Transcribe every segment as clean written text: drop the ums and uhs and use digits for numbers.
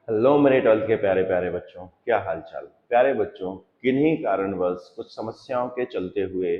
Hello मेरे twelfth के प्यारे प्यारे बच्चों, क्या हाल चाल। प्यारे बच्चों, किन्हीं कारणवश कुछ समस्याओं के चलते हुए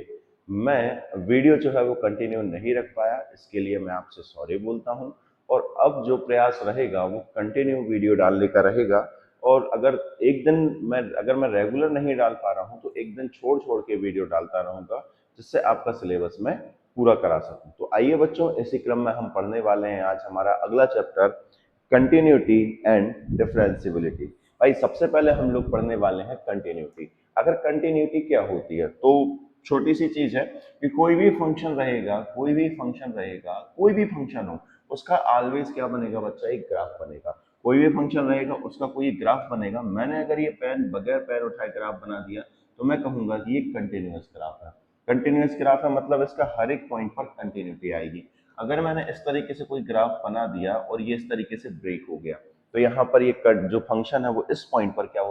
मैं वीडियो जो है वो कंटिन्यू नहीं रख पाया। इसके लिए मैं आपसे सॉरी बोलता हूँ। और अब जो प्रयास रहेगा वो कंटिन्यू वीडियो डालने का रहेगा। और अगर मैं रेगुलर नहीं डाल पा रहा हूँ तो एक दिन छोड़ छोड़ के वीडियो डालता रहूँगा, जिससे आपका सिलेबस मैं पूरा करा सकूँ। तो आइए बच्चों, इसी क्रम में हम पढ़ने वाले हैं आज हमारा अगला चैप्टर, कंटिन्यूटी एंड डिफरेंशियबिलिटी। भाई सबसे पहले हम लोग पढ़ने वाले हैं कंटिन्यूटी। अगर कंटिन्यूटी क्या होती है तो छोटी सी चीज है कि कोई भी फंक्शन हो, उसका ऑलवेज क्या बनेगा बच्चा, एक ग्राफ बनेगा। कोई भी फंक्शन रहेगा उसका कोई ग्राफ बनेगा। मैंने अगर ये पेन बगैर पैर उठाए ग्राफ बना दिया तो मैं कहूंगा कि ये कंटिन्यूअस ग्राफ है। कंटिन्यूअस ग्राफ है मतलब इसका हर एक पॉइंट पर कंटिन्यूटी आएगी। अगर मैंने इस तरीके से कोई ग्राफ बना दिया और ये इस तरीके से ब्रेक हो गया, तो यहाँ पर ये कट जो फंक्शन है वो इस पॉइंट पर क्या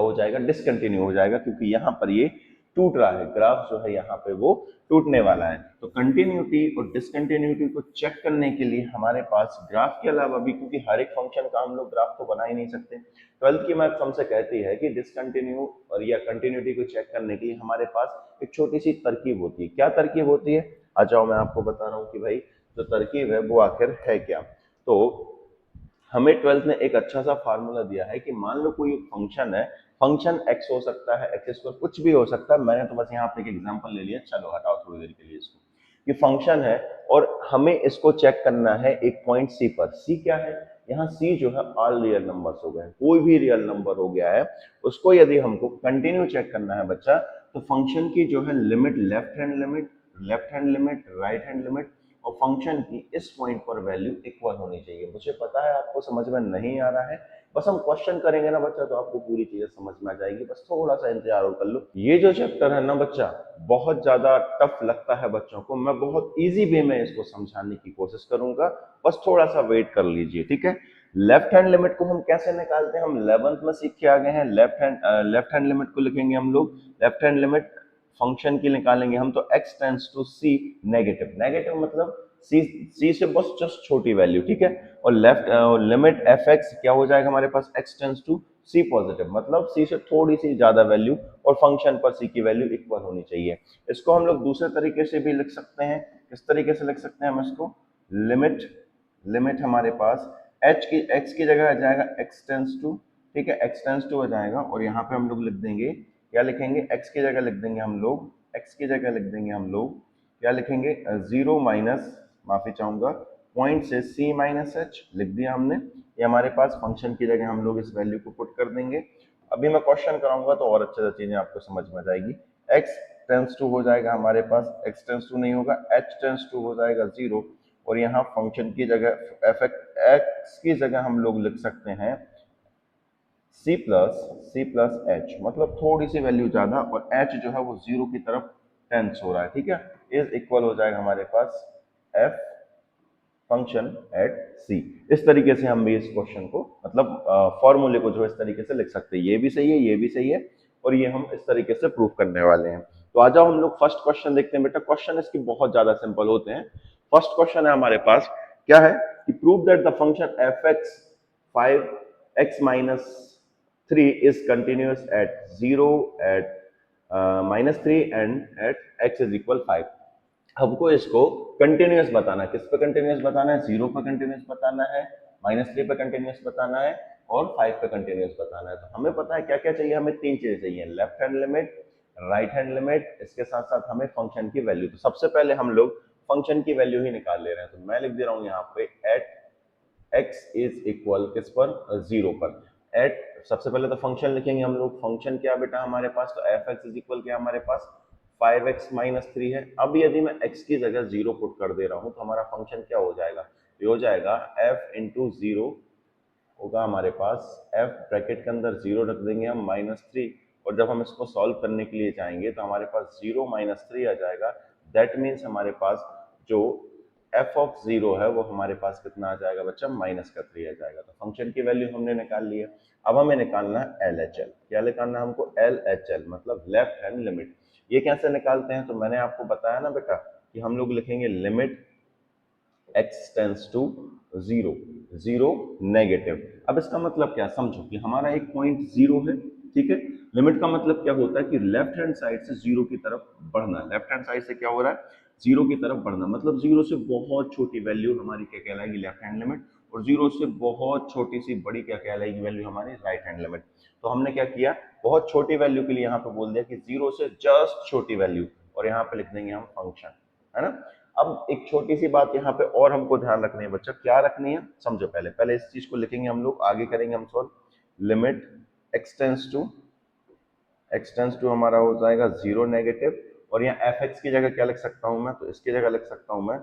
हो जाएगा, डिसकंटिन्यू हो जाएगा, क्योंकि यहाँ पर ये टूट रहा है। ग्राफ जो है यहाँ पे वो टूटने वाला है। तो कंटिन्यूटी और डिसकंटिन्यूटी को चेक करने के लिए हमारे पास ग्राफ के अलावा भी, क्योंकि हर एक फंक्शन का हम लोग ग्राफ तो बना ही नहीं सकते, ट्वेल्थ की मैथ हमसे कहती है कि डिसकंटिन्यू और या कंटिन्यूटी को चेक करने के लिए हमारे पास एक छोटी सी तरकीब होती है। क्या तरकीब होती है, आ जाओ मैं आपको बता रहा हूँ कि भाई जो तरकीब है वो आखिर है क्या। तो हमें ट्वेल्थ ने एक अच्छा सा फार्मूला दिया है कि मान लो कोई एक फंक्शन है, फंक्शन एक्स हो सकता है, एक्स स्क्वायर कुछ भी हो सकता है। मैंने तो बस यहाँ पे एक एग्जांपल ले लिया, चलो हटाओ थोड़ी देर के लिए इसको। ये फंक्शन है और हमें इसको चेक करना है एक पॉइंट सी पर। सी क्या है, यहाँ सी जो है ऑल रियल नंबर्स हो गए, कोई भी रियल नंबर हो गया है, उसको यदि हमको कंटिन्यू चेक करना है बच्चा, तो फंक्शन की जो है limit, left hand limit, right hand limit और फंक्शन की इस पॉइंट पर वैल्यू इक्वल होनी चाहिए। मुझे पता है आपको समझ में नहीं आ रहा है, बस हम क्वेश्चन करेंगे ना बच्चा तो आपको पूरी चीजें समझ में आ जाएगी। बस थोड़ा सा इंतजार और कर लो। ये जो चैप्टर है ना बच्चा, बहुत ज्यादा टफ लगता है बच्चों को। मैं बहुत इजी वे में इसको समझाने की कोशिश करूंगा, बस थोड़ा सा वेट कर लीजिए, ठीक है। लेफ्ट हैंड लिमिट को हम कैसे निकालते हैं, हम 11th में सीख के आ गए हैं। लेफ्ट हैंड लिमिट को लिखेंगे हम लोग। लेफ्ट हैंड लिमिट फंक्शन की निकालेंगे हम तो x tends to c negative. Negative मतलब c से बस जस्ट छोटी वैल्यू, ठीक है। और लिमिट fx क्या हो जाएगा हमारे पास, x tends to c positive, मतलब c से थोड़ी सी ज्यादा वैल्यू और फंक्शन पर c की वैल्यू इक्वल होनी चाहिए। इसको हम लोग दूसरे तरीके से भी लिख सकते हैं। किस तरीके से लिख सकते हैं हम इसको, लिमिट लिमिट हमारे पास x की जगह आ जाएगा x टेंड्स टू, ठीक है, x टेंड्स टू आ जाएगा। और यहाँ पे हम लोग लिख देंगे, क्या लिखेंगे, x की जगह लिख देंगे हम लोग, क्या लिखेंगे, जीरो माइनस, माफी चाहूंगा, पॉइंट से c माइनस एच लिख दिया हमने। ये हमारे पास फंक्शन की जगह हम लोग इस वैल्यू को पुट कर देंगे। अभी मैं क्वेश्चन कराऊंगा तो और अच्छे से चीजें आपको समझ में आ जाएगी। x टेंस टू हो जाएगा हमारे पास, x टेंस टू नहीं होगा, h टेंस टू हो जाएगा जीरो। और यहाँ फंक्शन की जगह एफ एक्स की जगह हम लोग लिख सकते हैं सी प्लस एच, मतलब थोड़ी सी वैल्यू ज्यादा, और एच जो है वो जीरो की तरफ टेंस हो रहा है, ठीक है। इज इक्वल हो जाएगा हमारे पास एफ फंक्शन एट सी। इस तरीके से हम भी इस क्वेश्चन को, मतलब फॉर्मूले को जो इस तरीके से लिख सकते हैं। ये भी सही है, ये भी सही है, और ये हम इस तरीके से प्रूव करने वाले हैं। तो आ जाओ हम लोग फर्स्ट क्वेश्चन देखते हैं। बेटा क्वेश्चन इसके बहुत ज्यादा सिंपल होते हैं। फर्स्ट क्वेश्चन है हमारे पास, क्या है कि prove that the function F x 5x minus 3 is continuous at 0, at minus 3 and at x is equal 5। हमको इसको कंटिन्यूस बताना है। किस पे कंटिन्यूस बताना है, 0 पे कंटिन्यूस बताना है, -3 पे कंटिन्यूस बताना है और 5 पे कंटिन्यूस बताना है। तो हमें पता है क्या क्या चाहिए, हमें तीन चीजें चाहिए, left hand limit, right hand limit, इसके साथ साथ हमें फंक्शन की वैल्यू। तो सबसे पहले हम लोग फंक्शन की वैल्यू ही निकाल ले रहे हैं। तो मैं लिख दे रहा हूं यहाँ पे एट x इज इक्वल किस पर, जीरो पर। एट, सबसे पहले तो फंक्शन लिखेंगे हम लोग। फंक्शन क्या बेटा हमारे पास, तो एफ एक्स इज इक्वल क्या हमारे पास, 5x माइनस 3 है। अब यदि मैं x की जगह जीरो पुट कर दे रहा हूं तो हमारा फंक्शन क्या हो जाएगा, ये हो जाएगा f इंटू जीरो होगा हमारे पास, f ब्रैकेट के अंदर जीरो रख देंगे हम, -3। और जब हम इसको सॉल्व करने के लिए जाएंगे तो हमारे पास 0 - 3 आ जाएगा। दैट मीन्स हमारे पास जो f ऑफ जीरो है वो हमारे पास कितना आ जाएगा बच्चा, -3 आ जाएगा। तो फंक्शन की वैल्यू हमने निकाल ली है। अब हमें निकालना है LHL। क्या निकालना है हमको, LHL मतलब लेफ्ट हैंड लिमिट। ये कैसे निकालते हैं, तो मैंने आपको बताया ना बेटा कि हम लोग लिखेंगे limit x tends to zero, zero negative. अब इसका मतलब क्या, समझो कि हमारा एक पॉइंट जीरो है, ठीक है। लिमिट का मतलब क्या होता है कि लेफ्ट हैंड साइड से जीरो की तरफ बढ़ना, लेफ्ट हैंड साइड से क्या हो रहा है, जीरो की तरफ बढ़ना, मतलब जीरो से बहुत छोटी वैल्यू हमारी क्या कहलाएगी, लेफ्ट हैंड लिमिट, और जीरो से बहुत छोटी सी बड़ी क्या कहलाएगी वैल्यू, हमारी राइट हैंड लिमिट। तो हमने क्या किया, बहुत छोटी वैल्यू के लिए यहाँ पे बोल दिया कि जीरो से जस्ट छोटी वैल्यू, और यहाँ पे लिख देंगे हम फंक्शन, है ना। अब एक छोटी सी बात यहाँ पे और हमको ध्यान रखनी है बच्चा, क्या रखनी है, समझो पहले पहले इस चीज को लिखेंगे हम लोग, आगे करेंगे हम सॉल्व। लिमिट एक्सटेंस टू हमारा हो जाएगा जीरो नेगेटिव, और यहाँ एफ एक्स की जगह क्या लिख सकता हूँ मैं, तो इसकी जगह लिख सकता हूँ मैं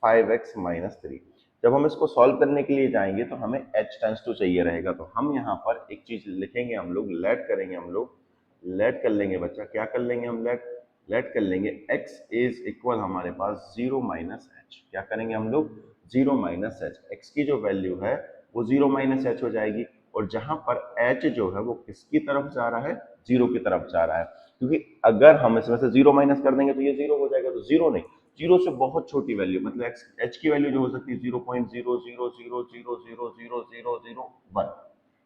5x-3। जब हम इसको सॉल्व करने के लिए जाएंगे तो हमें h टेंस टू चाहिए रहेगा, तो हम यहाँ पर एक चीज लिखेंगे, हम लोग लेट करेंगे, हम लोग लेट कर लेंगे बच्चा, क्या कर लेंगे हम, लेट लेट कर लेंगे x इज इक्वल हमारे पास जीरो माइनस एच, क्या करेंगे हम लोग, जीरो माइनस एच, एक्स की जो वैल्यू है वो जीरो माइनस एच हो जाएगी, और जहां पर h जो है वो किसकी तरफ जा रहा है, जीरो की तरफ जा रहा है, क्योंकि अगर हम इसमें से जीरो माइनस कर देंगे तो ये जीरो हो जाएगा, तो जीरो नहीं, जीरो से बहुत छोटी वैल्यू, मतलब एक्स एच की वैल्यू जो हो सकती है 0.000000001,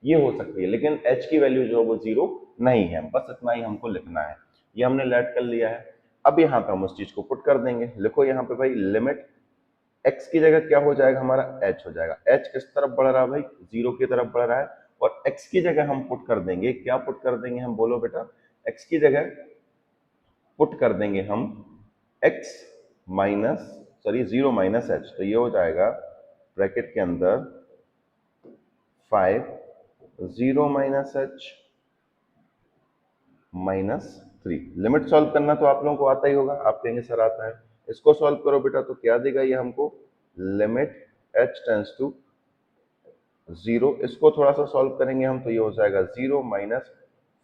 ये हो सकती है, लेकिन एच की वैल्यू जो है वो जीरो नहीं है, बस इतना ही हमको लिखना है, ये हमने लेट कर लिया है। अब यहाँ पे हम उस चीज को पुट कर देंगे, लिखो यहाँ पे भाई लिमिट x की जगह क्या हो जाएगा, हमारा h हो जाएगा, h किस तरफ बढ़ रहा है भाई, जीरो की तरफ बढ़ रहा है, और x की जगह हम पुट कर देंगे, क्या पुट कर देंगे हम, बोलो बेटा, x की जगह पुट कर देंगे हम x minus, sorry zero minus H, तो ये हो जाएगा ब्रैकेट के अंदर 5 zero minus H -3। Limit solve करना तो आप लोगों को आता ही होगा, आप कहेंगे सर आता है, इसको सॉल्व करो बेटा, तो क्या देगा ये हमको, limit h tends to zero, इसको थोड़ा सा सॉल्व करेंगे हम, तो ये हो जाएगा जीरो माइनस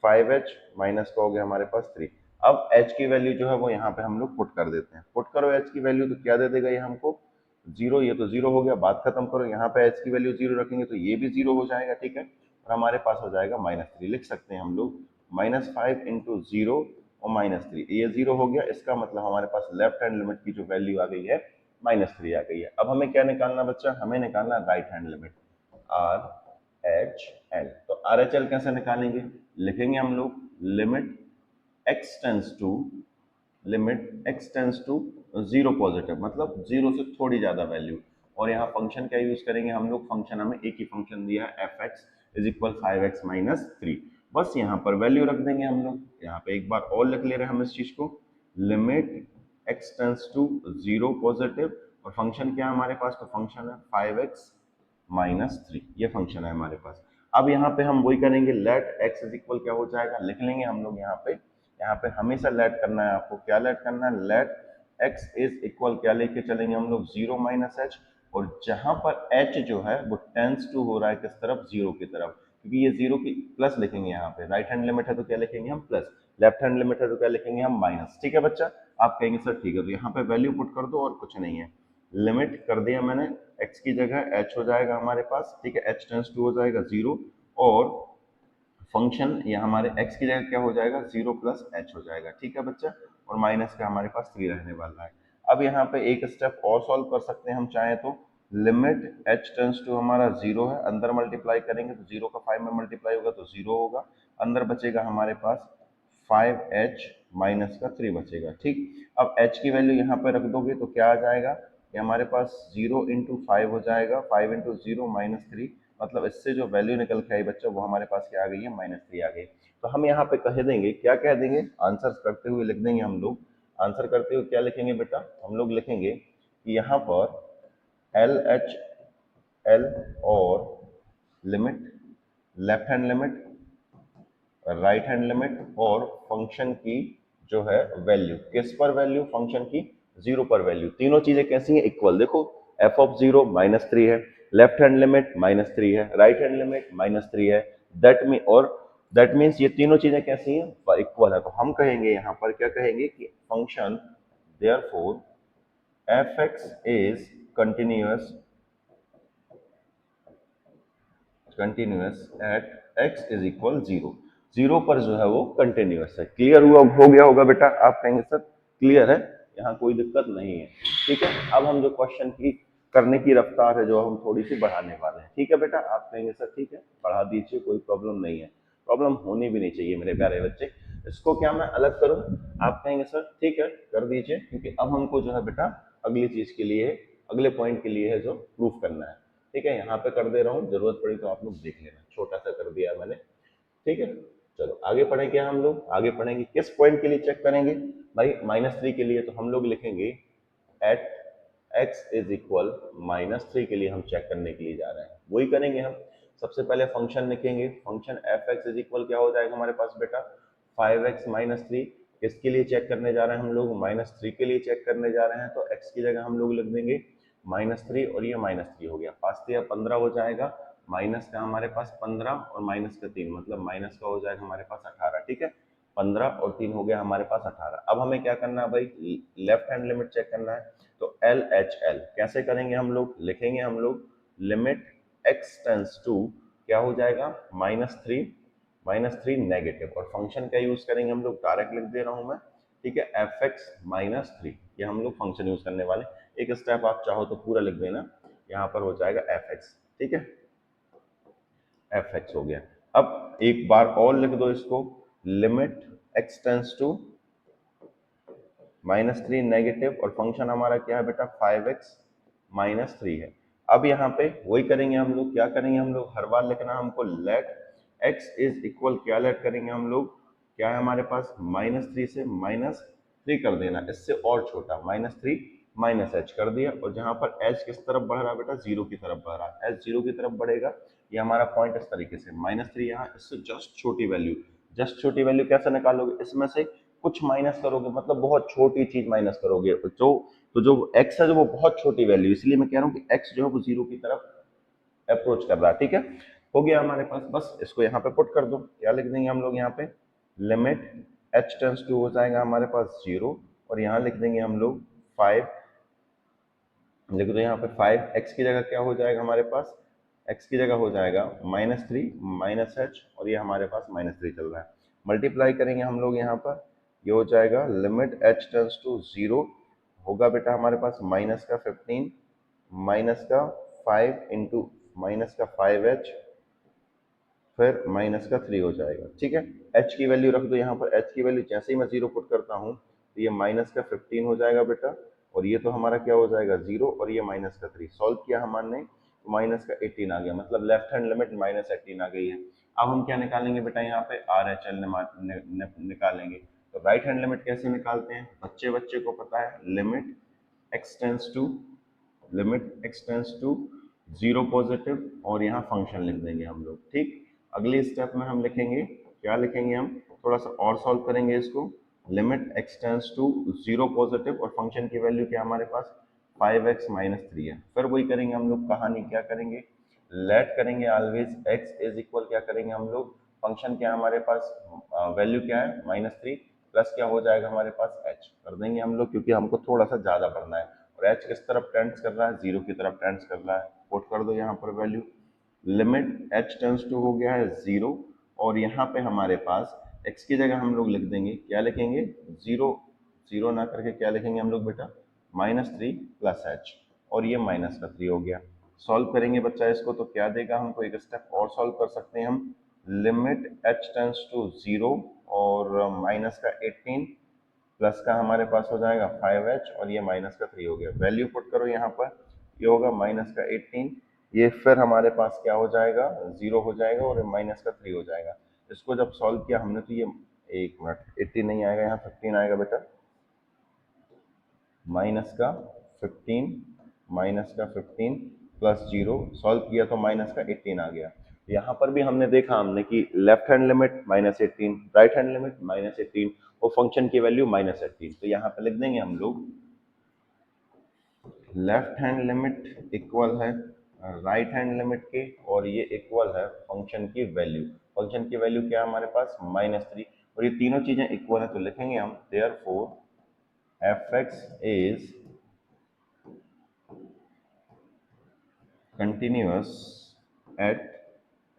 5h माइनस का हो गया हमारे पास 3। अब h की वैल्यू जो है वो यहाँ पे हम लोग पुट कर देते हैं, पुट करो h की वैल्यू, तो क्या दे देगा ये हमको, जीरो, ये तो जीरो हो गया, बात खत्म करो, यहाँ पे h की वैल्यू जीरो रखेंगे तो ये भी जीरो हो जाएगा, ठीक है, और हमारे पास हो जाएगा -3, लिख सकते हैं हम लोग -5 इंटू जीरो और -3, ये जीरो हो गया, इसका मतलब हमारे पास लेफ्ट हैंड लिमिट की जो वैल्यू आ गई है -3 आ गई है। अब हमें क्या निकालना बच्चा, हमें निकालना right hand limit, R H L, तो आर एच एल कैसे निकालेंगे, लिखेंगे हम लोग limit X tends to, limit X tends to zero positive, मतलब जीरो से थोड़ी ज्यादा वैल्यू, और यहाँ फंक्शन क्या यूज करेंगे हम लोग, फंक्शन हमें एक ही फंक्शन दिया है, F x is equal 5x-3, बस यहाँ पर वैल्यू रख देंगे हम लोग, यहाँ पे एक बार और लिख ले रहे हैं हम इस चीज को, limit X tends to zero positive, और फंक्शन क्या है हमारे पास, तो फंक्शन है 5x-3, ये फंक्शन है हमारे पास। अब यहाँ पे हम वही करेंगे, लेट x इज इक्वल क्या हो जाएगा, लिख लेंगे हम लोग यहाँ पे हमेशा लेट करना है आपको, क्या लेट करना है, लेट x इज इक्वल क्या लेके चलेंगे हम लोग, जीरो माइनस एच, और जहां पर h जो है वो टेंस टू हो रहा है किस तरफ, जीरो की तरफ, क्योंकि ये जीरो की प्लस लिखेंगे, यहाँ पे राइट हैंड लिमिट है तो क्या लिखेंगे हम प्लस, लेफ्ट हैंड लिमिट है तो क्या लिखेंगे हम माइनस, ठीक है बच्चा। आप कहेंगे सर ठीक है, तो यहाँ पे वैल्यू पुट कर दो और कुछ नहीं है, लिमिट कर दिया मैंने, x की जगह h हो जाएगा हमारे पास, ठीक है, h टेंस टू हो जाएगा जीरो, और फंक्शन ये हमारे x की जगह क्या हो जाएगा, जीरो प्लस एच हो जाएगा, ठीक है बच्चा, और माइनस का हमारे पास 3 रहने वाला है। अब यहाँ पे एक स्टेप और सॉल्व कर सकते हैं हम चाहे तो, लिमिट h टेंस टू हमारा जीरो है, अंदर मल्टीप्लाई करेंगे तो जीरो का 5 में मल्टीप्लाई होगा तो जीरो होगा, अंदर बचेगा हमारे पास 5h माइनस का 3 बचेगा, ठीक। अब h की वैल्यू यहाँ पे रख दोगे तो क्या आ जाएगा, ये हमारे पास 0 इंटू 5 हो जाएगा, 5 इंटू जीरो -3, मतलब इससे जो वैल्यू निकल के आई बच्चा वो हमारे पास क्या आ गई है, -3 आ गई। तो हम यहाँ पे कह देंगे, क्या कह देंगे, आंसर करते हुए लिख देंगे हम लोग, आंसर करते हुए क्या लिखेंगे बेटा, हम लोग लिखेंगे कि यहाँ पर एल एच एल और limit, left hand limit, right hand limit, और फंक्शन की जो है वैल्यू, किस पर वैल्यू, फंक्शन की जीरो पर वैल्यू, तीनों चीजें कैसी हैं, इक्वल, देखो एफ ऑफ जीरो -3 है, लेफ्ट हैंड लिमिट -3 है, राइट हैंड लिमिट -3 है, दैट मीन, और दैट मीन्स ये तीनों चीजें कैसी हैं, इक्वल है, तो हम कहेंगे यहाँ पर क्या कहेंगे कि function therefore F x is continuous, continuous at x is equal zero, zero पर जो है वो कंटिन्यूअस है, क्लियर हुआ, हो गया होगा बेटा, आप कहेंगे सर क्लियर है, यहाँ कोई दिक्कत नहीं है, ठीक है। अब हम जो क्वेश्चन की करने की रफ्तार है जो हम थोड़ी सी बढ़ाने वाले हैं। ठीक है बेटा, आप कहेंगे सर ठीक है बढ़ा दीजिए, कोई प्रॉब्लम नहीं है। प्रॉब्लम होनी भी नहीं चाहिए मेरे प्यारे बच्चे। इसको क्या मैं अलग करूं? आप कहेंगे सर ठीक है कर दीजिए, क्योंकि अब हमको जो है बेटा अगली चीज के लिए, अगले पॉइंट के लिए है जो प्रूफ करना है। ठीक है, यहाँ पे कर दे रहा हूँ, जरूरत पड़ी तो आप लोग देख लेना, छोटा सा कर दिया मैंने। ठीक है, चलो आगे पढ़ें। क्या हम लोग आगे पढ़ेंगे किस पॉइंट के लिए चेक करेंगे भाई? -3 के लिए तो हम लोग लिखेंगे एट x इज इक्वल -3 के लिए हम चेक करने के लिए जा रहे हैं, वही करेंगे हम। सबसे पहले फंक्शन लिखेंगे, function F x is equal क्या हो जाएगा हमारे पास बेटा? 5x-3। किसके लिए चेक करने जा रहे हैं हम लोग? -3 के लिए चेक करने जा रहे हैं, तो x की जगह हम लोग लिख देंगे -3 और ये -3 हो गया, 5 या 15 हो जाएगा। माइनस का हमारे पास 15 और माइनस का 3, मतलब माइनस का हो जाएगा हमारे पास 18। ठीक है, 15 और 3 हो गया हमारे पास 18। अब हमें क्या करना है भाई? लेफ्ट हैंड लिमिट चेक करना है। तो एल एच एल कैसे करेंगे हम लोग? लिखेंगे हम लोग लिमिट x टेंस टू क्या हो जाएगा? -3 नेगेटिव, और फंक्शन क्या यूज करेंगे हम लोग? डायरेक्ट लिख दे रहा हूं मैं। ठीक है, एफ एक्स -3 ये हम लोग फंक्शन यूज करने वाले। एक स्टेप आप चाहो तो पूरा लिख देना, यहाँ पर हो जाएगा एफ एक्स। ठीक है, एफ एक्स हो गया। अब एक बार और लिख दो इसको, limit x tends to -3 negative, और फंक्शन हमारा क्या है बेटा? 5x-3 है। अब यहाँ पे वही करेंगे हम लोग, क्या करेंगे हम लोग? हर बार लिखना हमको लेट x इज इक्वल, क्या लेट करेंगे हम लोग? क्या है हमारे पास? -3 से -3 कर देना, इससे और छोटा, -3 -h कर दिया। और जहाँ पर h किस तरफ बढ़ रहा है बेटा? 0 की तरफ बढ़ रहा है। h 0 की तरफ बढ़ेगा, ये हमारा पॉइंट इस तरीके से, -3 यहाँ, इससे जस्ट छोटी वैल्यू। जस्ट छोटी वैल्यू कैसे निकालोगे? इसमें से कुछ माइनस करोगे, मतलब बहुत छोटी चीज माइनस करोगे, जो x है जो वो बहुत छोटी वैल्यू, इसलिए मैं कह रहा हूँ कि x जो है वो 0 की तरफ अप्रोच कर रहा है। ठीक है, हो गया हमारे पास। बस इसको यहाँ पे पुट कर दो। क्या लिख देंगे हम लोग यहाँ पे? लिमिट h टेंस टू हो जाएगा हमारे पास 0, और यहाँ लिख देंगे हम लोग 5, लिख दो यहाँ पे 5। x की जगह क्या हो जाएगा हमारे पास? x की जगह हो जाएगा -3 -h, और ये हमारे पास -3 चल रहा है। मल्टीप्लाई करेंगे हम लोग यहाँ पर, ये हो जाएगा लिमिट h टेंस टू 0 होगा बेटा हमारे पास माइनस का 15 माइनस का 5 इंटू माइनस का 5h, फिर माइनस का 3 हो जाएगा। ठीक है, h की वैल्यू रख दो यहाँ पर। h की वैल्यू जैसे ही मैं 0 पुट करता हूँ तो ये माइनस का 15 हो जाएगा बेटा, और ये तो हमारा क्या हो जाएगा? 0, और ये माइनस का 3। सॉल्व किया हमने तो माइनस का 18 आ गया, मतलब लेफ्ट हैंड लिमिट -18 आ गई है। अब हम क्या निकालेंगे बेटा? यहाँ पे आर एच एल निकालेंगे। तो राइट हैंड लिमिट कैसे निकालते हैं? बच्चे बच्चे को पता है, limit x tends to 0 positive, और यहाँ फंक्शन लिख देंगे हम लोग। ठीक, अगले स्टेप में हम लिखेंगे, क्या लिखेंगे हम? थोड़ा सा और सॉल्व करेंगे इसको। Limit x tends to 0 positive, और फंक्शन की वैल्यू क्या हमारे पास? 5x-3 है। फिर वही करेंगे हम लोग, कहानी क्या करेंगे? लेट करेंगे ऑलवेज x इज इक्वल, क्या करेंगे हम लोग? फंक्शन क्या हमारे पास? वैल्यू क्या है? -3 प्लस क्या हो जाएगा हमारे पास? h कर देंगे हम लोग, क्योंकि हमको थोड़ा सा ज्यादा करना है, और h किस तरफ टेंड्स कर रहा है? 0 की तरफ टेंड्स कर रहा है। पुट कर दो यहाँ पर value, limit h tends to हो गया है 0, और यहाँ पे हमारे पास x की जगह हम लोग लिख देंगे, क्या लिखेंगे? 0 ना करके क्या लिखेंगे हम लोग बेटा? -3 प्लस h, और ये माइनस का 3 हो गया। सॉल्व करेंगे बच्चा इसको, तो क्या देगा हमको? एक स्टेप और सॉल्व कर सकते हैं हम। लिमिट h टेंस टू 0 और माइनस का 18 प्लस का हमारे पास हो जाएगा 5h, और ये माइनस का 3 हो गया। वैल्यू पुट करो यहाँ पर, ये होगा माइनस का 18, ये फिर हमारे पास क्या हो जाएगा? 0 हो जाएगा, और माइनस का 3 हो जाएगा। इसको जब सॉल्व किया हमने तो ये, एक मिनट, 18 नहीं आएगा, यहाँ 15 आएगा बेटा, माइनस का 15 प्लस 0, सॉल्व किया तो माइनस का 18 आ गया। यहाँ पर भी हमने देखा हमने कि left hand limit -18, right hand limit -18, और फंक्शन की वैल्यू -18। तो यहाँ पे लिख देंगे हम लोग लेफ्ट हैंड लिमिट इक्वल है राइट हैंड लिमिट के, और ये इक्वल है फंक्शन की वैल्यू। फंक्शन की वैल्यू क्या है हमारे पास? -3, और ये तीनों चीजें इक्वल है, तो लिखेंगे हम therefore fx is continuous at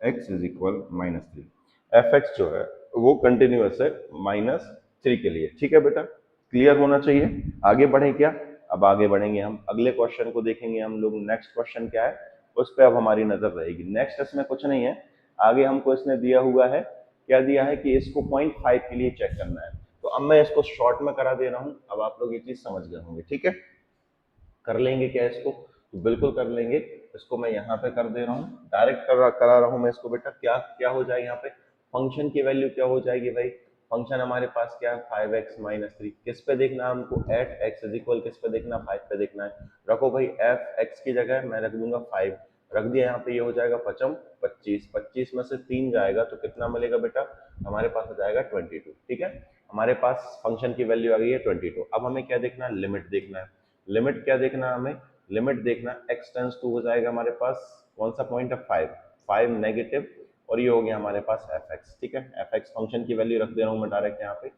x is equal -3। fx जो है वो कंटिन्यूअस है -3 के लिए। ठीक है बेटा, क्लियर होना चाहिए। आगे बढ़े क्या? अब आगे बढ़ेंगे हम, अगले क्वेश्चन को देखेंगे हम लोग। नेक्स्ट क्वेश्चन क्या है उस पर अब हमारी नजर रहेगी। नेक्स्ट इसमें कुछ नहीं है, आगे हमको इसने दिया हुआ है, क्या दिया है कि इसको 0.5 के लिए चेक करना है। तो अब मैं इसको शॉर्ट में करा दे रहा हूं, अब आप लोग ये चीज समझ गए होंगे। ठीक है, कर लेंगे क्या इसको, तो बिल्कुल कर लेंगे। इसको मैं यहाँ पे कर दे रहा हूँ, डायरेक्ट करा रहा हूँ मैं इसको। बेटा क्या क्या हो जाएगा यहाँ पे, फंक्शन की वैल्यू क्या हो जाएगी भाई, फंक्शन हमारे पास क्या है 5x माइनस थ्री। किस पे देखना है हमको, एट एक्स इज इक्वल किस पे देखना, 5 पे देखना है। रखो भाई एफ एक्स की जगह मैं रख दूंगा 5, रख दिया यहाँ पे, ये हो जाएगा पचम 25, 25 में से 3 जाएगा तो कितना मिलेगा बेटा, हमारे पास हो जाएगा 22। ठीक है, हमारे पास फंक्शन की वैल्यू आ गई है 22। अब हमें क्या देखना है, लिमिट देखना है। लिमिट क्या देखना है हमें, लिमिट देखना, x टेंस टू हो जाएगा हमारे पास कौन सा पॉइंट है 5, 5 नेगेटिव, और ये हो गया हमारे पास एफ एक्स। ठीक है, एफ एक्स फंक्शन की वैल्यू रख दे रहा हूँ मैं डायरेक्ट यहाँ पे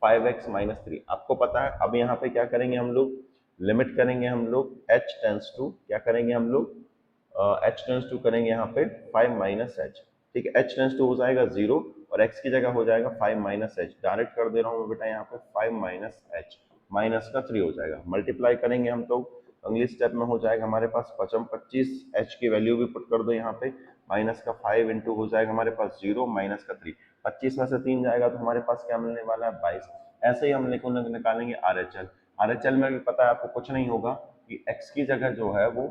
5x माइनस थ्री। आपको पता है अब यहाँ पे क्या करेंगे हम लोग, लिमिट करेंगे हम लोग h टेंस टू, क्या करेंगे हम लोग, h टेंस टू करेंगे यहाँ पे 5 माइनस एच। ठीक है, h टेंस टू हो जाएगा 0 और x की जगह हो जाएगा 5 माइनस एच। डायरेक्ट कर दे रहा हूँ मैं बेटा यहाँ पे 5 माइनस एच, माइनस का 3 हो जाएगा। मल्टीप्लाई करेंगे हम तो अगली स्टेप में हो जाएगा हमारे पास पचम 25, एच की वैल्यू भी पुट कर दो यहाँ पे, माइनस का 5 इंटू हो जाएगा हमारे पास 0 माइनस का 3, 25 में से 3 जाएगा तो हमारे पास क्या मिलने वाला है 22। ऐसे ही हम निकालेंगे are H L. Are H L में भी पता है आपको कुछ नहीं होगा कि एक्स की जगह जो है वो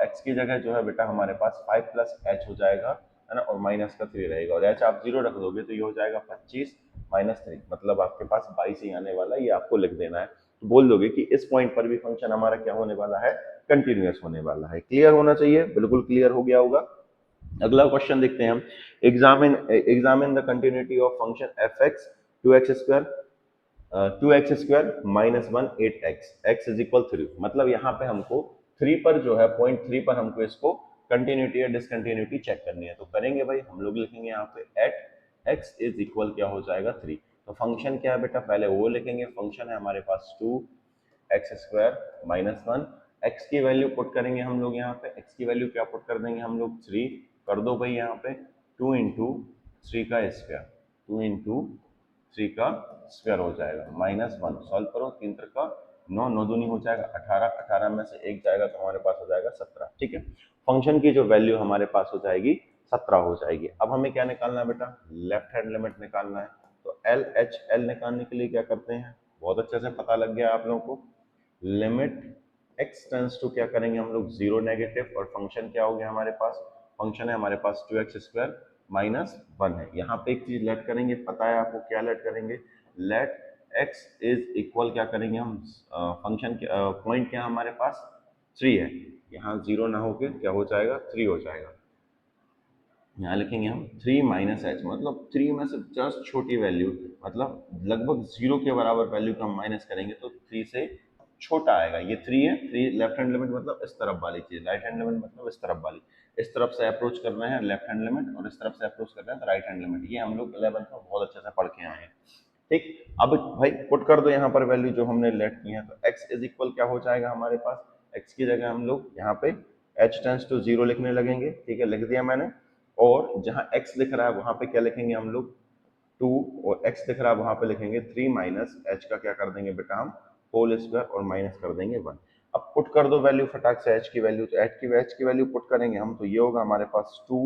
एक्स की जगह जो है बेटा हमारे पास 5 प्लस एच हो जाएगा, है ना, और माइनस का 3 रहेगा, और एच आप 0 रख दोगे तो ये हो जाएगा 25 माइनस 3, मतलब आपके पास 22 ही आने वाला है। ये आपको लिख देना है, तो बोल दोगे कि इस पॉइंट पर भी फंक्शन हमारा क्या होने वाला है, कंटिन्यूअस होने वाला है। क्लियर होना चाहिए, बिल्कुल क्लियर हो गया होगा। अगला क्वेश्चन देखते हैं हम, examine the continuity of function F X two X square, 2x² minus 1 8x, x is equal 3। मतलब यहाँ पे हमको 3 पर जो है पॉइंट 3 पर हमको इसको कंटिन्यूटी या डिसकंटिन्यूटी चेक करनी है। तो करेंगे भाई, हम लोग लिखेंगे यहाँ पे एट x इज इक्वल क्या हो जाएगा 3। तो फंक्शन क्या है बेटा, पहले वो लिखेंगे, फंक्शन है हमारे पास 2x² माइनस 1, x की वैल्यू पुट करेंगे हम लोग यहाँ पे, x की वैल्यू क्या पुट कर देंगे हम लोग 3, कर दो भाई यहाँ पे 2 इंटू 3 का स्क्वायर, 2 इंटू 3 का स्क्वायर हो जाएगा माइनस 1, सॉल्व करो, 3 का 9, 9 दूनी हो जाएगा 18, 18 में से 1 जाएगा तो हमारे पास हो जाएगा 17। ठीक है, फंक्शन की जो वैल्यू हमारे पास हो जाएगी 17 हो जाएगी। अब हमें क्या निकालना है बेटा, लेफ्ट हैंड लिमिट निकालना है। तो एल एच एल निकालने के लिए क्या करते हैं, बहुत अच्छे से पता लग गया आप लोगों को, लिमिट एक्स टेंस टू क्या करेंगे हम लोग 0 नेगेटिव, और फंक्शन क्या हो गया हमारे पास, फंक्शन है हमारे पास 2x² माइनस 1 है। यहाँ पे एक चीज लेट करेंगे, पता है आपको क्या लेट करेंगे, लेट x इज इक्वल क्या करेंगे हम, फंक्शन पॉइंट क्या हमारे पास 3 है, यहाँ 0 ना होके क्या हो जाएगा 3 हो जाएगा। यहाँ लिखेंगे हम 3 माइनस एच, मतलब 3 में से जस्ट छोटी वैल्यू, मतलब लगभग 0 के बराबर वैल्यू को हम माइनस करेंगे तो 3 से छोटा आएगा। ये 3 है, 3 लेफ्ट हैंड लिमिट मतलब इस तरफ वाली चीज, राइट हैंड लिमिट मतलब इस तरफ वाली। इस तरफ से अप्रोच कर रहे हैं लेफ्ट हैंड लिमिट, और इस तरफ से अप्रोच कर रहे हैं राइट हैंड लिमिट। ये हम लोग 11th में बहुत अच्छे से पढ़ के आए हैं। ठीक, अब भाई पुट कर दो यहाँ पर वैल्यू जो हमने लेट की है, तो x इज इक्वल क्या हो जाएगा हमारे पास, x की जगह हम लोग यहाँ पे h टेंस टू 0 लिखने लगेंगे। ठीक है, लिख दिया मैंने, और जहाँ x लिख रहा है वहां पे क्या लिखेंगे हम लोग 2, और x लिख रहा है वहां पे लिखेंगे 3 माइनस h का क्या कर देंगे बेटा हम होल स्क्वायर, और माइनस कर देंगे 1। अब पुट कर दो वैल्यू फटाक से h की वैल्यू, तो h की वैल्यू पुट करेंगे हम, तो ये होगा हमारे पास 2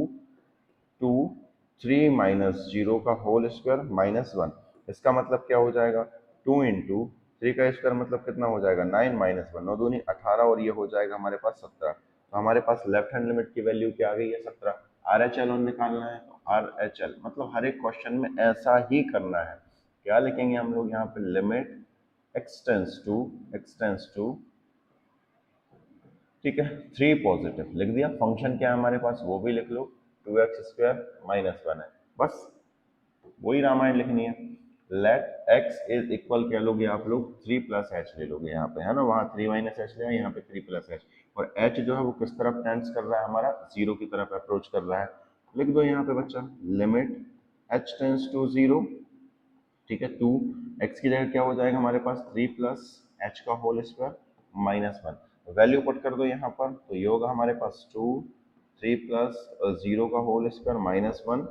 2 3 माइनस 0 का होल स्क्वायर माइनस 1। इसका मतलब क्या हो जाएगा 2 इंटू 3 का स्क्वायर मतलब कितना हो जाएगा 9 माइनस 1, 9 दूनी 18, और ये हो जाएगा हमारे पास 17। तो हमारे पास लेफ्ट हैंड लिमिट की वैल्यू क्या आ गई है 17। आर एच एल निकालना है, तो आर एच एल मतलब हर एक क्वेश्चन में ऐसा ही करना है। क्या लिखेंगे हम लोग यहाँ पे, लिमिट एक्सटेंस टू, ठीक है 3 पॉजिटिव लिख दिया। फंक्शन क्या है हमारे पास वो भी लिख लो, 2x² माइनस 1 है, बस वही रामायण लिखनी है। लेट x इज इक्वल क्या लोगे आप लोग 3 प्लस एच ले लोगे यहाँ पे, है ना, वहाँ 3 माइनस एच लिया, यहाँ पे 3 प्लस एच, और h जो है वो किस तरफ टेंस कर रहा है हमारा 0 की तरफ अप्रोच कर रहा है। लिख दो यहाँ पे बच्चा, लिमिट h टेंस टू 0, ठीक है 2, x की जगह क्या हो जाएगा हमारे पास 3 प्लस एच का whole square minus 1, value put कर दो यहाँ पर, तो ये होगा हमारे पास 2 3 प्लस 0 का होल स्क्वायर माइनस 1,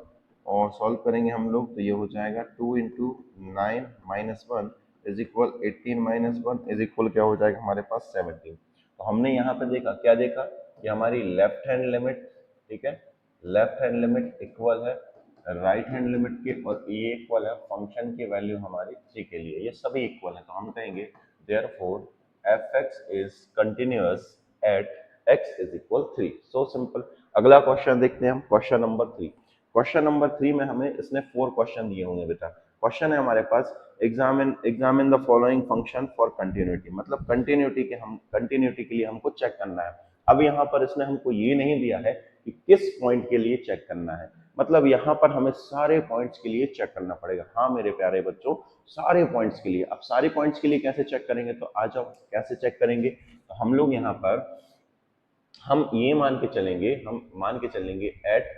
और सॉल्व करेंगे हम लोग तो ये हो जाएगा 2 into 9 minus 1, is equal 18 minus 1 is equal क्या हो जाएगा हमारे पास 17। तो हमने यहाँ पे देखा, क्या देखा कि हमारी लेफ्ट हैंड लिमिट, ठीक है, लेफ्ट हैंड लिमिट इक्वल है राइट हैंड लिमिट के, और ये इक्वल है फंक्शन की वैल्यू हमारी 3 के लिए, ये सभी इक्वल है। तो हम कहेंगे therefore fx is continuous eight x is equal 3। So simple. अगला क्वेश्चन देखते हैं हम, क्वेश्चन नंबर 3। क्वेश्चन नंबर 3 में हमें इसने 4 क्वेश्चन दिए होंगे बेटा। क्वेश्चन है हमारे पास examine the following function for continuity, मतलब कंटिन्यूटी के लिए हमको चेक करना है। अब यहाँ पर इसने हमको ये नहीं दिया है कि किस पॉइंट के लिए चेक करना है, मतलब यहाँ पर हमें सारे पॉइंट्स के लिए चेक करना पड़ेगा। हाँ मेरे प्यारे बच्चों, सारे पॉइंट्स के लिए। अब सारे पॉइंट्स के लिए कैसे चेक करेंगे, तो आ जाओ कैसे चेक करेंगे। तो हम लोग यहाँ पर हम ये मान के चलेंगे at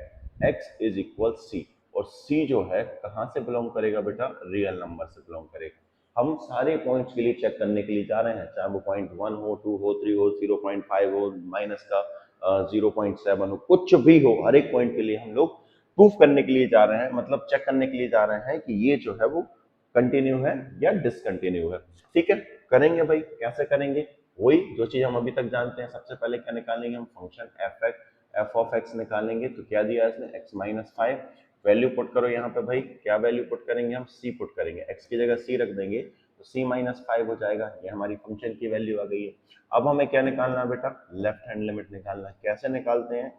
x is equal C, और c जो है कहाँ से बिलोंग करेगा बेटा, रियल नंबर से बिलोंग करेगा। हम सारे पॉइंट्स के लिए चेक करने के लिए जा रहे हैं, चाहे वो पॉइंट 1 हो, 2 हो, 3 हो, 0.5 हो, माइनस का 0.7 हो, कुछ भी हो, हर एक पॉइंट के लिए हम लोग प्रूफ करने के लिए जा रहे हैं, मतलब चेक करने के लिए जा रहे हैं कि ये जो है वो कंटिन्यू है या डिसकंटिन्यू है। ठीक है, करेंगे भाई, कैसे करेंगे, वही जो चीज हम अभी तक जानते हैं। सबसे पहले क्या निकालेंगे हम, फंक्शन एफ ऑफ एक्स निकालेंगे। तो क्या दिया इसने, x माइनस 5। वैल्यू पुट करो यहाँ पे भाई, क्या वैल्यू पुट करेंगे हम, c पुट करेंगे, x की जगह c रख देंगे तो c माइनस 5 हो जाएगा। ये हमारी फंक्शन की वैल्यू आ गई है। अब हमें क्या निकालना है बेटा, लेफ्ट हैंड लिमिट निकालना है। कैसे निकालते हैं,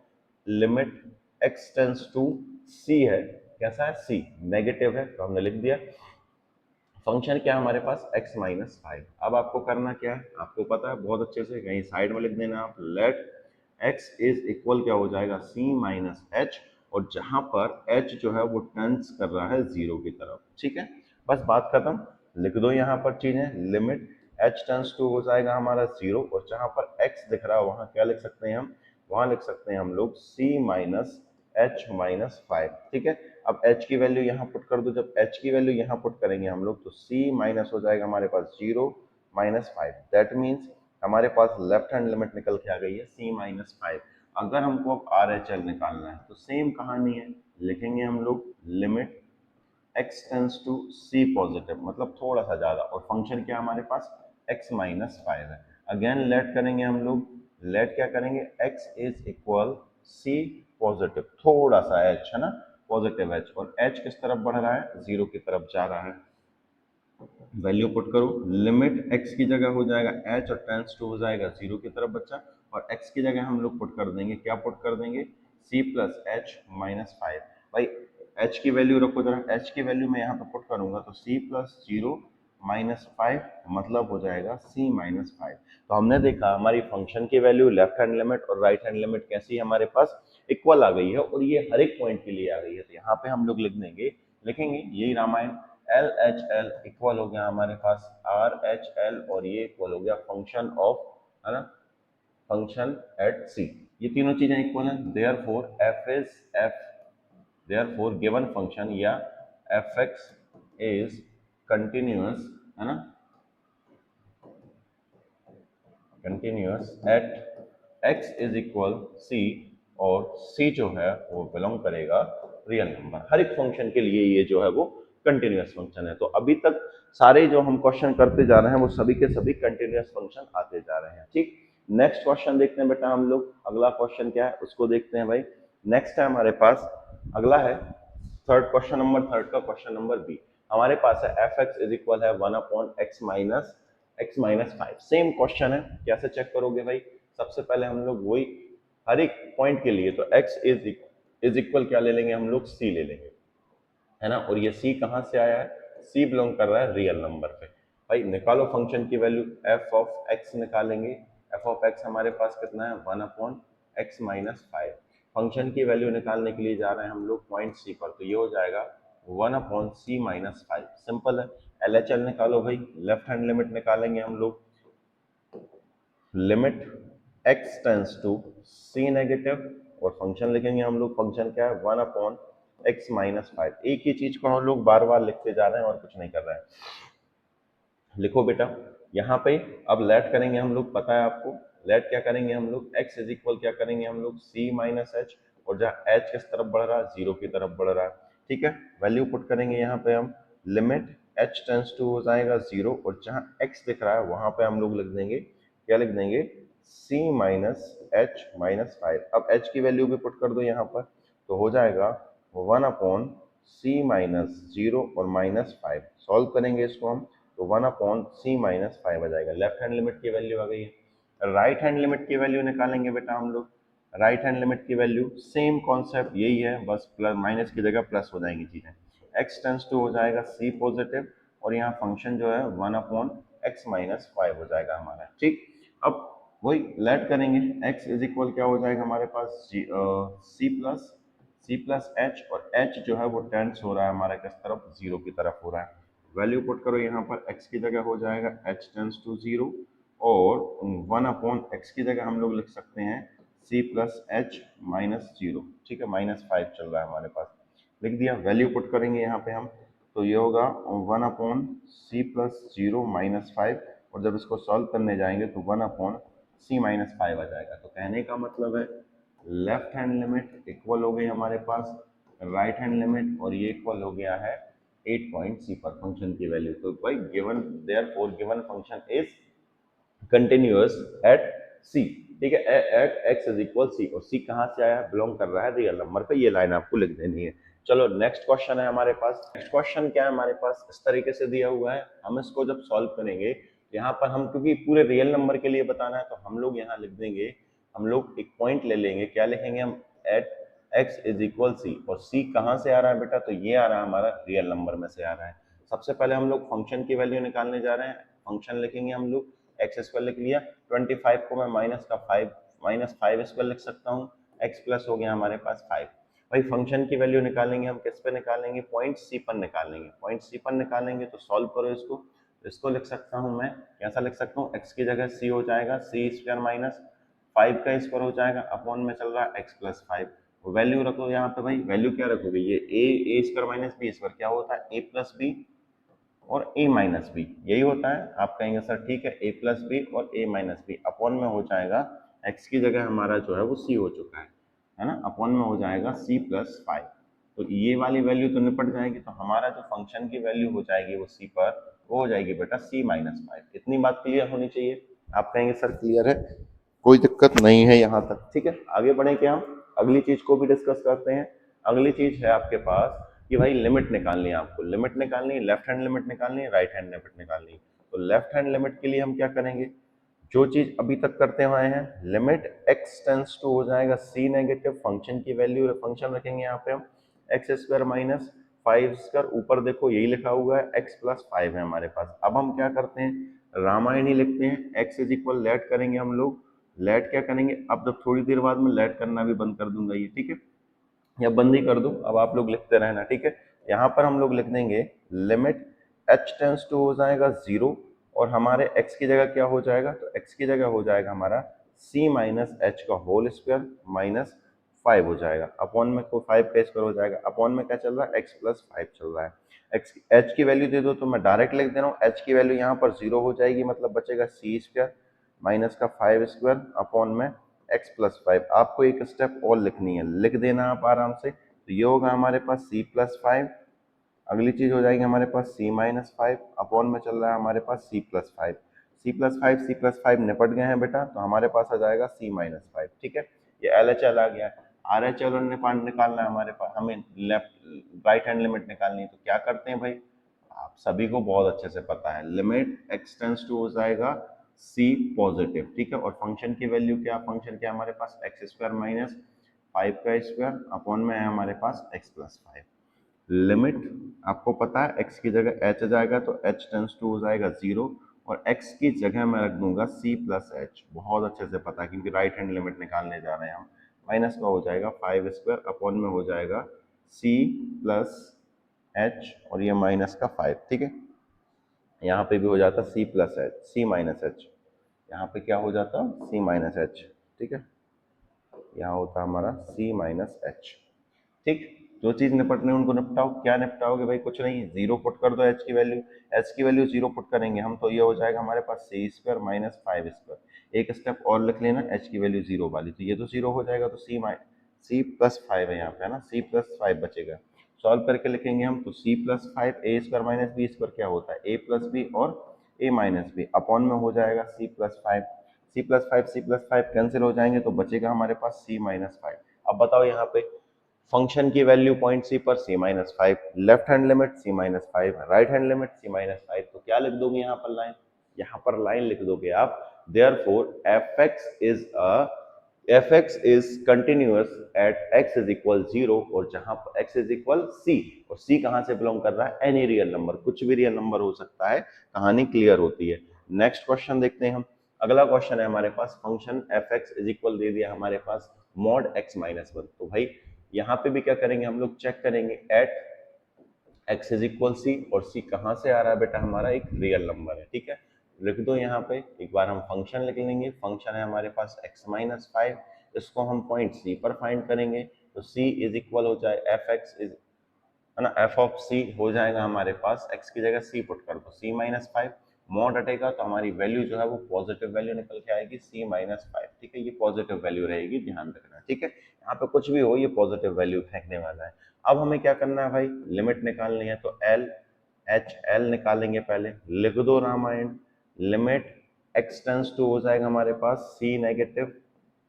limit x tends to c है, कैसा है, c नेगेटिव है, तो हमने लिख दिया। फंक्शन क्या है हमारे पास, x माइनस 5। अब आपको करना क्या है, आपको पता है बहुत अच्छे से, कहीं साइड में लिख देना आप, लेट x इज इक्वल क्या हो जाएगा, c माइनस h, और जहां पर h जो है वो टेंस कर रहा है 0 की तरफ। ठीक है, बस बात खत्म। लिख दो यहाँ पर चीजें, लिमिट h टेंस टू हो जाएगा हमारा 0, और जहां पर x दिख रहा है वहां क्या लिख सकते हैं हम, वहां लिख सकते हैं हम लोग c माइनस h माइनस 5। ठीक है, अब h की वैल्यू यहाँ पुट कर दो। जब h की वैल्यू यहाँ पुट करेंगे हम लोग, तो c माइनस हो जाएगा हमारे पास 0 माइनस 5। दैट मीन्स हमारे पास लेफ्ट हैंड लिमिट निकल के आ गई है c माइनस 5। अगर हमको अब RHL निकालना है तो सेम कहानी है, लिखेंगे हम लोग limit x tends to c positive, मतलब थोड़ा सा ज्यादा, और फंक्शन क्या हमारे पास x माइनस 5 है। अगेन लेट करेंगे हम लोग, लेट क्या करेंगे, x is equal c positive, थोड़ा सा h है ना, पॉजिटिव h, और h किस तरफ बढ़ रहा है, 0 की तरफ जा रहा है। वैल्यू पुट करो, लिमिट x की जगह हो जाएगा h, और टेंस टू हो जाएगा 0 की तरफ बच्चा, और x की जगह हम लोग पुट कर देंगे, क्या पुट कर देंगे, c प्लस एच माइनस 5। भाई h की वैल्यू रखो जरा, h की वैल्यू मैं यहाँ पे पुट करूंगा तो c प्लस 0 माइनस 5, मतलब हो जाएगा c माइनस 5। तो हमने देखा हमारी फंक्शन की वैल्यू, लेफ्ट हैंड लिमिट और राइट हैंड लिमिट कैसी हमारे पास इक्वल आ गई है, और ये हर एक पॉइंट के लिए आ गई है। तो यहाँ पे हम लोग लिखेंगे यही Ramayan, L H L equal हो गया हमारे पास आर एच एल, और ये इक्वल हो गया फंक्शन ऑफ, है ना, फंक्शन एट सी। ये तीनों चीजें इक्वल हैं, therefore F is F, therefore given function या एफ एक्स इज कंटिन्यूअस, है ना, continuous at x is equal c, और c जो है वो बिलोंग करेगा रियल नंबर। हर एक फंक्शन के लिए ये जो है वो कंटिन्यूअस फंक्शन है। तो अभी तक सारे जो हम क्वेश्चन करते जा रहे हैं वो सभी के सभी कंटिन्यूअस फंक्शन आते जा रहे हैं। ठीक, नेक्स्ट क्वेश्चन देखते हैं बेटा हम लोग, अगला क्वेश्चन क्या है उसको देखते हैं भाई। नेक्स्ट है हमारे पास, अगला है थर्ड, क्वेश्चन नंबर थर्ड का क्वेश्चन नंबर बी। हमारे पास है एफ एक्स इज इक्वल है 1 upon x minus 5। Same question है, कैसे चेक करोगे भाई, सबसे पहले हम लोग वही हर एक पॉइंट के लिए तो x इज इक्वल क्या ले लेंगे हम लोग, c ले लेंगे, है ना, और ये c कहाँ से आया है, c बिलोंग कर रहा है रियल नंबर पे। भाई निकालो फंक्शन की वैल्यू, f ऑफ x निकालेंगे, f ऑफ x हमारे पास कितना है, 1 अपॉन एक्स माइनस 5। फंक्शन की वैल्यू निकालने के लिए जा रहे हैं हम लोग पॉइंट c पर, तो ये हो जाएगा 1 अपॉन c माइनस 5। सिंपल है, LHL निकालो भाई, लेफ्ट हैंड लिमिट निकालेंगे हम लोग, limit x tends to c negative, और फंक्शन लिखेंगे हम लोग, फंक्शन क्या है, 1 अपॉन एक्स माइनस 5। एक ही चीज को हम लोग बार बार लिखते जा रहे हैं और कुछ नहीं कर रहे हैं। लिखो बेटा यहाँ पे, अब लेट करेंगे हम लोग, पता है आपको लेट क्या करेंगे हम लोग, x इज इक्वल क्या करेंगे हम लोग, c माइनस एच, और जहाँ h किस तरफ बढ़ रहा है, 0 की तरफ बढ़ रहा है। ठीक है, वैल्यू पुट करेंगे यहाँ पे हम, लिमिट h टेंस टू हो जाएगा 0 और जहाँ x दिख रहा है वहां पे हम लोग लिख देंगे, क्या लिख देंगे, c माइनस एच माइनस 5। अब h की वैल्यू भी पुट कर दो यहाँ पर, तो हो जाएगा 1 अपॉन c माइनस 0 और माइनस 5। सॉल्व करेंगे इसको हम, तो 1 अपॉन c माइनस 5 आ जाएगा। लेफ्ट हैंड लिमिट की वैल्यू आ गई है। राइट हैंड लिमिट की वैल्यू निकालेंगे बेटा हम लोग। राइट हैंड लिमिट की वैल्यू सेम कॉन्सेप्ट यही है, बस प्लस माइनस की जगह प्लस हो जाएंगी चीजें। x टेंस टू हो जाएगा c पॉजिटिव और यहाँ फंक्शन जो है 1 अपॉन एक्स माइनस 5 हो जाएगा हमारा। ठीक, अब वही लेट करेंगे, x इज इक्वल क्या हो जाएगा हमारे पास, सी प्लस एच, और h जो है वो टेंस हो रहा है हमारा किस तरफ, जीरो की तरफ हो रहा है। वैल्यू पुट करो यहाँ पर, x की जगह हो जाएगा h टेंस टू 0 और 1 अपॉन x की जगह हम लोग लिख सकते हैं c प्लस एच माइनस 0। ठीक है, माइनस 5 चल रहा है हमारे पास, लिख दिया। वैल्यू पुट करेंगे यहाँ पे हम, तो ये होगा 1 अपॉन सी प्लस 0 माइनस 5, और जब इसको सॉल्व करने जाएंगे तो 1 अपॉन सी माइनस 5 आ जाएगा। तो कहने का मतलब है लेफ्ट हैंड लिमिट इक्वल हो गई हमारे पास राइट हैंड लिमिट, और ये इक्वल हो गया है 8 पॉइंट सी पर फंक्शन की वैल्यू। तो भाई given, therefore given function is continuous at C. ठीक है, at X is equal C, और सी कहाँ से आया, बिलोंग कर रहा है रियल नंबर पे। ये लाइन आपको लिख देनी है। चलो नेक्स्ट क्वेश्चन है हमारे पास। नेक्स्ट क्वेश्चन क्या है हमारे पास, इस तरीके से दिया हुआ है। हम इसको जब सॉल्व करेंगे, यहाँ पर हम, क्योंकि पूरे रियल नंबर के लिए बताना है, तो हम लोग यहाँ लिख देंगे, हम लोग एक पॉइंट ले लेंगे, क्या लिखेंगे हम, at X is equal C, और सी कहाँ से आ रहा है बेटा, तो ये आ रहा है हमारा रियल नंबर में से आ रहा है। सबसे पहले हम लोग फंक्शन की वैल्यू निकालने जा रहे हैं। फंक्शन लिखेंगे हम लोग, एक्स स्क्वायर लिख लिया, 25 को मैं माइनस फाइव स्क्वायर लिख सकता हूँ, एक्स प्लस हो गया हमारे पास 5। भाई फंक्शन की वैल्यू निकालेंगे हम, किस पे निकालेंगे, पॉइंट सी पर निकालेंगे। पॉइंट सी पर निकालेंगे तो सॉल्व करो इसको, इसको लिख सकता हूँ मैं, कैसा लिख सकता हूँ, एक्स की जगह सी हो जाएगा, सी स्क्वायर माइनस 5 का स्क्वायर हो जाएगा, अपॉन में चल रहा है एक्स प्लस 5। वैल्यू रखो यहाँ पे भाई, वैल्यू क्या रखोगे, ये ए स्क्वायर माइनस बी स्क्वायर क्या होता है, ए प्लस बी और ए माइनस बी, यही होता है। आप कहेंगे सर ठीक है, ए प्लस बी और ए माइनस बी, अपॉन में हो जाएगा एक्स की जगह हमारा जो है वो सी हो चुका है ना, अपॉन में हो जाएगा सी प्लस 5। तो ये वाली वैल्यू तो निपट जाएगी, तो हमारा जो फंक्शन की वैल्यू हो जाएगी वो सी पर, वो हो जाएगी बेटा सी माइनस 5। इतनी बात क्लियर होनी चाहिए। आप कहेंगे सर क्लियर है, कोई दिक्कत नहीं है यहाँ तक। ठीक है, आगे बढ़े क्या, हम अगली चीज को भी डिस्कस करते हैं। अगली चीज है आपके पास कि भाई लिमिट निकालनी है, आपको लिमिट निकालनी है, लेफ्ट हैंड लिमिट निकालनी है, राइट हैंड लिमिट निकालनी है। तो लेफ्ट हैंड लिमिट के लिए हम क्या करेंगे, जो चीज अभी तक करते हुए हैं, लिमिट एक्स टेंस टू हो जाएगा सी नेगेटिव, फंक्शन की वैल्यू, फंक्शन रखेंगे यहाँ पे हम एक्स स्क्वायर माइनस 5 स्क्वायर, ऊपर देखो यही लिखा हुआ है एक्स प्लस 5 है हमारे पास। अब हम क्या करते हैं, रामायण ही लिखते हैं, एक्स इज इक्वल लेट करेंगे हम लोग, लेट क्या करेंगे, अब जब थोड़ी देर बाद में लेट करना भी बंद कर दूंगा ये, ठीक है, या बंद ही कर दूं, अब आप लोग लिखते रहना। ठीक है, यहाँ पर हम लोग लिख देंगे लिमिट h टेंस टू हो जाएगा 0, और हमारे x की जगह क्या हो जाएगा, तो x की जगह हो जाएगा हमारा c माइनस एच का होल स्क्वायर माइनस 5 हो जाएगा, अपॉन में को 5 का स्क्वायर हो जाएगा, अपॉन में क्या चल रहा है, x प्लस 5 चल रहा है। h की वैल्यू दे दो, तो मैं डायरेक्ट लिख दे रहा हूँ, h की वैल्यू यहाँ पर 0 हो जाएगी, मतलब बचेगा c स्क्वायर माइनस का 5 स्क्वायर अपॉन में x प्लस 5। आपको एक स्टेप और लिखनी है, लिख देना आप आराम से। तो ये होगा हमारे पास c प्लस 5, अगली चीज हो जाएगी हमारे पास c माइनस 5, अपॉन में चल रहा है हमारे पास c प्लस 5। सी प्लस 5 निपट गए हैं बेटा, तो हमारे पास आ जाएगा c माइनस 5। ठीक है, ये एल एच एल आ गया, आर एच एल निकालना है हमारे पास, हमें लेफ्ट राइट हैंड लिमिट निकालनी है। तो क्या करते हैं भाई, आप सभी को बहुत अच्छे से पता है, लिमिट एक्स टेंस टू हो जाएगा c पॉजिटिव। ठीक है, और फंक्शन की वैल्यू क्या, फंक्शन क्या हमारे पास एक्स स्क्वायर माइनस 5 का स्क्वायर, अपॉन में है हमारे पास x प्लस 5। लिमिट आपको पता है, x की जगह h आ जाएगा, तो h टेंस टू हो जाएगा 0, और x की जगह मैं रख दूंगा c प्लस एच, बहुत अच्छे से पता है क्योंकि राइट हैंड लिमिट निकालने जा रहे हैं हम। माइनस का हो जाएगा 5 स्क्वायर, अपॉन में हो जाएगा c प्लस एच, और ये माइनस का 5। ठीक है, यहाँ पे भी हो जाता c plus H, c minus H, यहाँ पे क्या हो जाता c माइनस एच। ठीक है, यहाँ होता हमारा c माइनस एच। ठीक, जो चीज निपटने उनको निपटाओ। क्या निपटाओगे भाई, कुछ नहीं, जीरो पुट कर दो, एच की वैल्यू जीरो पुट करेंगे हम, तो ये हो जाएगा हमारे पास सी स्क्वायर माइनस 5 स्क्वायर। एक स्टेप और लिख लेना, एच की वैल्यू जीरो वाली, तो ये तो जीरो हो जाएगा, तो सी प्लस 5 है यहाँ पे, है ना, सी प्लस 5 बचेगा। सॉल्व करके लिखेंगे हम तो c प्लस फाइव ए स्क्वायर माइनस बी स्क्वायर क्या होता है a प्लस बी और a माइनस बी अपॉन में हो जाएगा c प्लस फाइव कैंसिल हो जाएंगे तो बचेगा हमारे पास c माइनस फाइव। अब बताओ यहाँ पे फंक्शन की वैल्यू पॉइंट सी पर c minus five, left hand limit c minus five, right hand limit c minus five, तो क्या लिख दोगे यहाँ पर लाइन लिख दोगे आप therefore fx is continuous at x is equal 0 और जहां पर x is equal c और c कहां से बिलोंग कर रहा है एनी रियल नंबर, कुछ भी रियल नंबर हो सकता है, कहानी क्लियर होती है। नेक्स्ट क्वेश्चन देखते हैं हम। अगला क्वेश्चन है हमारे पास फंक्शन fx इज इक्वल दे दिया हमारे पास मॉड x माइनस वन, तो भाई यहाँ पे भी क्या करेंगे हम लोग चेक करेंगे at x is equal C और c कहाँ से आ रहा है बेटा हमारा एक रियल नंबर है, ठीक है। लिख दो यहाँ पे एक बार हम फंक्शन लिख लेंगे, फंक्शन है हमारे पास x माइनस फाइव, इसको हम पॉइंट c पर फाइंड करेंगे तो c इज इक्वल हो जाए एफ एक्स इज है ना एफ ऑफ सी हो जाएगा हमारे पास x की जगह c पुट कर दो c माइनस फाइव, मॉड हटेगा तो हमारी वैल्यू जो है वो पॉजिटिव वैल्यू निकल के आएगी c माइनस फाइव, ठीक है। ये पॉजिटिव वैल्यू रहेगी, ध्यान रखना, ठीक है। यहाँ पे कुछ भी हो ये पॉजिटिव वैल्यू फेंकने वाला है। अब हमें क्या करना है भाई, लिमिट निकालनी है तो एल एच एल निकालेंगे पहले, लिख दो Ramayan, limit X tends to हो जाएगा हमारे पास सी नेगेटिव,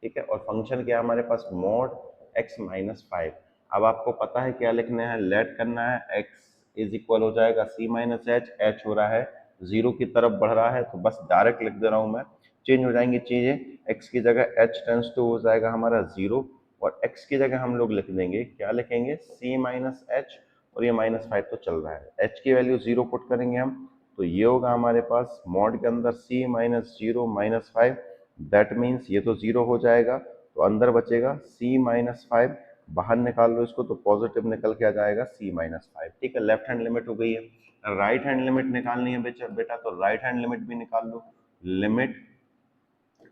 ठीक है। और फंक्शन क्या है हमारे पास मॉड एक्स माइनस फाइव। अब आपको पता है क्या लिखना है, लेट करना है, एक्स इज इक्वल हो जाएगा सी माइनस एच, एच हो रहा है जीरो की तरफ बढ़ रहा है तो बस डायरेक्ट लिख दे रहा हूं मैं, चेंज हो जाएंगी चीजें, एक्स की जगह एच टेंस टू हो जाएगा हमारा जीरो और x की जगह हम लोग लिख देंगे, क्या लिखेंगे, c माइनस एच और ये माइनस फाइव तो चल रहा है, h की वैल्यू जीरो पुट करेंगे हम तो ये होगा हमारे पास मॉड के अंदर c minus zero minus five, that means ये तो जीरो हो जाएगा तो अंदर बचेगा c माइनस फाइव, बाहर निकाल लो इसको तो पॉजिटिव निकल के आ जाएगा c माइनस फाइव, ठीक है। लेफ्ट हैंड लिमिट हो गई है, राइट हैंड लिमिट निकालनी है बेटा तो राइट हैंड लिमिट भी निकाल लो, लिमिट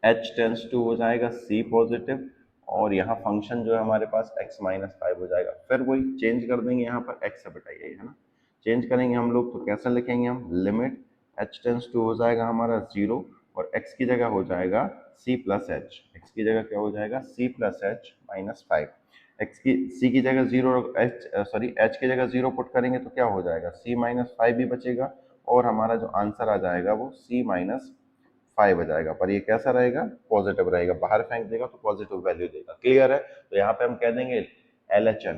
h टेंस टू हो जाएगा c पॉजिटिव और यहाँ फंक्शन जो है हमारे पास x माइनस फाइव हो जाएगा, फिर वही चेंज कर देंगे यहाँ पर x से बताइए, है ना, चेंज करेंगे हम लोग तो कैसे लिखेंगे हम, लिमिट h टेंस टू हो जाएगा हमारा जीरो और x की जगह हो जाएगा c प्लस एच, एक्स की जगह क्या हो जाएगा c plus H minus five, x की c की जगह जीरो एच सॉरी h की जगह जीरो पुट करेंगे तो क्या हो जाएगा c माइनस फाइव भी बचेगा और हमारा जो आंसर आ जाएगा वो c माइनस फाइव आ जाएगा, पर ये कैसा रहेगा, पॉजिटिव रहेगा, बाहर फेंक देगा तो पॉजिटिव वैल्यू देगा, क्लियर है। तो यहाँ पे हम कह देंगे एल एच एल,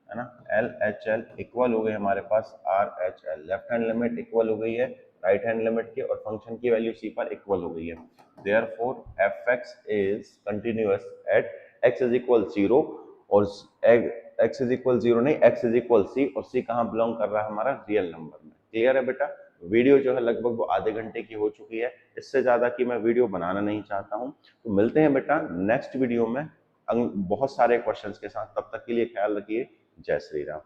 है ना, एल एच एल इक्वल हो गई हमारे पास R H L, left hand limit equal हो गई है राइट हैंड लिमिट की और फंक्शन की वैल्यू सी पर इक्वल हो गई है, therefore F x is continuous eight X is equal zero और एक्स इज इक्वल जीरो नहीं, एक्स इज इक्वल सी और सी कहाँ बिलोंग कर रहा है हमारा रियल नंबर में, क्लियर है बेटा। वीडियो जो है लगभग वो आधे घंटे की हो चुकी है, इससे ज़्यादा की मैं वीडियो बनाना नहीं चाहता हूँ, तो मिलते हैं बेटा नेक्स्ट वीडियो में बहुत सारे क्वेश्चंस के साथ, तब तक के लिए ख्याल रखिए, जय श्री राम।